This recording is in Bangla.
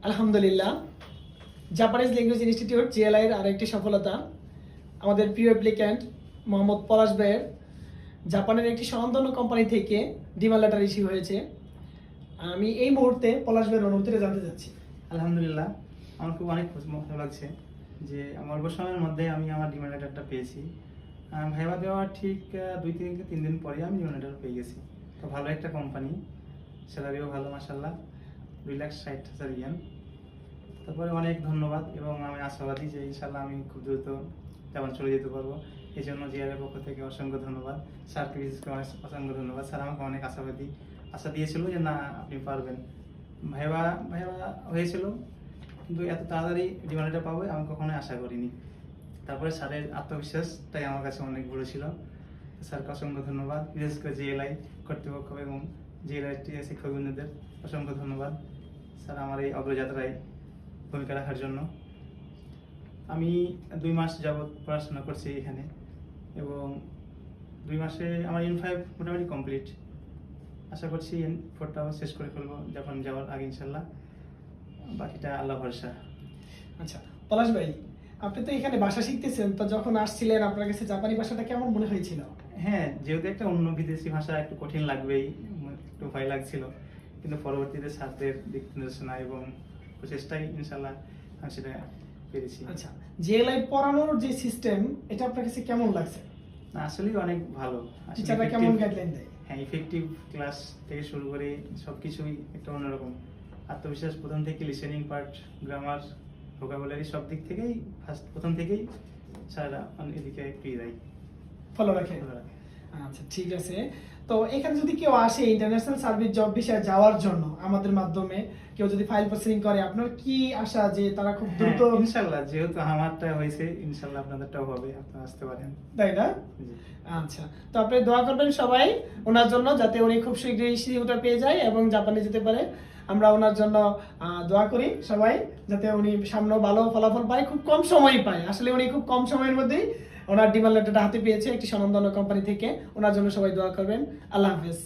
আলহামদুলিল্লাহ, জাপানিজ ল্যাঙ্গুয়েজ ইনস্টিটিউট জিএলআই এর আরেকটি সফলতা আমাদের প্রিয় অ্যাপ্লিক্যান্ট মোহাম্মদ পলাশ ভাইয়ের জাপানের একটি স্বনামধন্য কোম্পানি থেকে ডিমান্ড লেটার ইস্যু হয়েছে। আমি এই মুহূর্তে পলাশ ভাইয়ের অনুভূতিটা জানতে চাচ্ছি। আলহামদুলিল্লাহ, আমার খুব অনেক ভালো লাগছে যে আমার অল্প সময়ের মধ্যে আমি আমার ডিমান্ড লেটারটা পেয়েছি। ভাইবা দেওয়ার ঠিক 2-3 দিন পরে আমি ডিমান্ড লেটার পেয়ে গেছি। তো ভালো একটা কোম্পানি, স্যালারিও ভালো মাশাআল্লাহ, 2,60,000 ইয়েন। তারপরে অনেক ধন্যবাদ এবং আমি আশাবাদী যে ইনশাআল্লাহ আমি খুব দ্রুত জাপান চলে যেতে পারবো। এই জন্য জিআরের পক্ষ থেকে অসংখ্য ধন্যবাদ, স্যারকে বিশেষ করে অসংখ্য ধন্যবাদ। স্যার আমাকে অনেক আশা দিয়েছিল যে না আপনি পারবেন। ভাইবা হয়েছিল, কিন্তু এত তাড়াতাড়ি ডিমান্ড লেটার পাবো আমি কখনোই আশা করিনি। তারপরে স্যারের আত্মবিশ্বাসটাই আমার কাছে অনেক বড় ছিল। স্যারকে অসংখ্য ধন্যবাদ, বিশেষ করে জিএলআই কর্তৃপক্ষ এবং জিএলআই শিক্ষকবৃন্দদের অসংখ্য ধন্যবাদ স্যার আমার এই অগ্রযাত্রায় ভূমিকা রাখার জন্য। আমি 2 মাস যাবৎ পড়াশোনা করছি এখানে এবং 2 মাসে আমার N5 মোটামুটি কমপ্লিট। আশা করছি N4টাও শেষ করে ফেলবো জাপান যাওয়ার আগে ইনশাল্লাহ। বাকিটা আল্লাহ ভরসা। আচ্ছা পলাশ ভাই, আপনি তো এখানে ভাষা শিখতেছেন, তো যখন আসছিলেন আপনার কাছে জাপানি ভাষাটা কেমন মনে হয়েছিল? হ্যাঁ, যেহেতু একটা অন্য বিদেশি ভাষা একটু কঠিন লাগবেই, একটু ভয় লাগছিল, কিন্তু পরবর্তীতে স্যারদের দিক নির্দেশনা এবং প্রচেষ্টায় ইনশাল্লাহ আমি সেটা পেরেছি। আচ্ছা, জিএলআই পড়ানোর যে সিস্টেম, এটা আপনার কাছে কেমন লাগছে? না, আসলেই অনেক ভালো। টিচাররা কেমন গাইডলাইন দেয়? হ্যাঁ, ইফেক্টিভ ক্লাস থেকে শুরু করে সবকিছুই একটা অন্যরকম। আত্মবিশ্বাস প্রথম থেকে, লিসেনিং পার্ট, গ্রামার, ভোকাবুলারি সব দিক থেকেই প্রথম থেকেই স্যাররা এদিকে একটু দেয়, ফলো রাখে। আচ্ছা ঠিক আছে। তো এখানে যদি কেউ আসে ইন্টারন্যাশনাল সার্ভিস জব ভিসায় যাওয়ার জন্য আমাদের মাধ্যমে, কেউ যদি ফাইল প্রসেসিং করে, আপনার কি আশা যে তারা খুব দ্রুত? ইনশাআল্লাহ, যেহেতু আমারটা হয়েছে ইনশাআল্লাহ আপনাদেরটাও হবে, আপনারা আসতে পারেন, তাই না? আচ্ছা, তো আপনি দোয়া করবেন সবাই ওনার জন্য, যাতে উনি খুব শীঘ্রই ইনস্টিটিউটটা পেয়ে যায় এবং জাপানে যেতে পারে। আমরা ওনার জন্য দোয়া করি সবাই, যাতে উনি সামনে ভালো ফলাফল পায়, খুব কম সময় পায়। আসলে উনি খুব কম সময়ের মধ্যেই ওনার ডিমান্ড লেটারটা হাতে পেয়েছে একটি স্বনামধন্য কোম্পানি থেকে। ওনার জন্য সবাই দোয়া করবেন। আল্লাহ হাফেজ।